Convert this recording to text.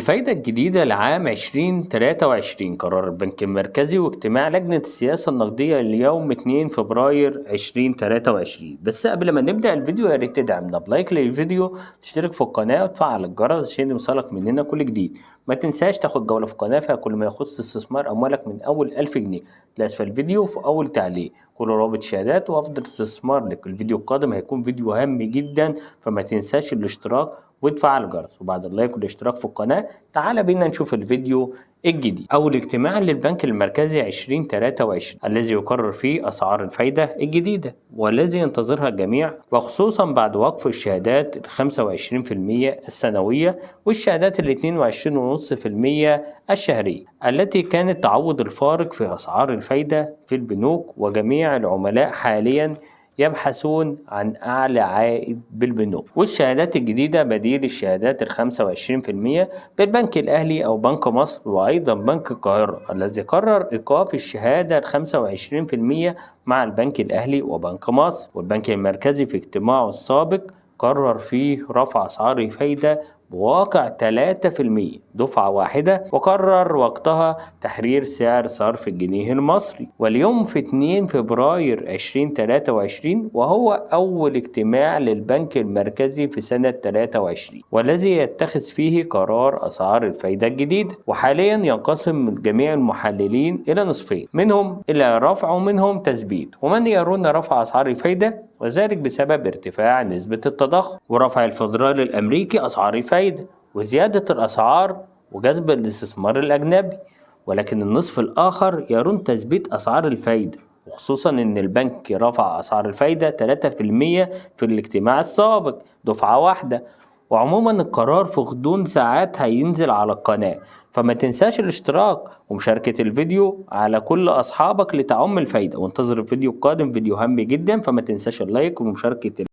الفايدة الجديدة لعام 2023 قرار البنك المركزي واجتماع لجنة السياسة النقدية اليوم 2 فبراير 2023. بس قبل ما نبدأ الفيديو يا ريت تدعمنا بلايك للفيديو، تشترك في القناة وتفعل الجرس عشان يوصلك مننا كل جديد. ما تنساش تاخد جولة في القناة فيها كل ما يخص استثمار أموالك من أول 1000 جنيه. تلاقي أسفل الفيديو في أول تعليق كل رابط شهادات وأفضل استثمار لك. الفيديو القادم هيكون فيديو هام جدا، فما تنساش الاشتراك وتفعل الجرس، وبعد اللايك والاشتراك في القناة تعال بينا نشوف الفيديو الجديد. أول اجتماع للبنك المركزي 2023 الذي يقرر فيه أسعار الفايدة الجديدة والذي ينتظرها الجميع، وخصوصا بعد وقف الشهادات 25% السنوية والشهادات 22.5% الشهرية التي كانت تعوض الفارق في أسعار الفايدة في البنوك. وجميع العملاء حاليا يبحثون عن أعلى عائد بالبنوك، والشهادات الجديدة بديل الشهادات 25% بالبنك الأهلي أو بنك مصر وأيضا بنك القاهرة الذي قرر إيقاف الشهادة 25% مع البنك الأهلي وبنك مصر. والبنك المركزي في اجتماعه السابق قرر فيه رفع أسعار الفايدة بواقع 3% دفعة واحدة، وقرر وقتها تحرير سعر صرف الجنيه المصري. واليوم في 2 فبراير 2023 وهو أول اجتماع للبنك المركزي في سنة 23 والذي يتخذ فيه قرار أسعار الفايدة الجديدة. وحاليا ينقسم جميع المحللين إلى نصفين، منهم إلى رفع ومنهم تثبيت، ومن يرون رفع أسعار الفايدة وذلك بسبب ارتفاع نسبة التضخم ورفع الفدرالي الأمريكي أسعار الفايدة وزيادة الأسعار وجذب الاستثمار الأجنبي. ولكن النصف الآخر يرون تثبيت أسعار الفايدة، وخصوصا إن البنك رفع أسعار الفايدة 3% في الاجتماع السابق دفعة واحدة. وعموما القرار في غضون ساعات هينزل على القناة، فما تنساش الاشتراك ومشاركة الفيديو على كل أصحابك لتعم الفايدة. وانتظر الفيديو القادم، فيديو هام جدا، فما تنساش اللايك ومشاركة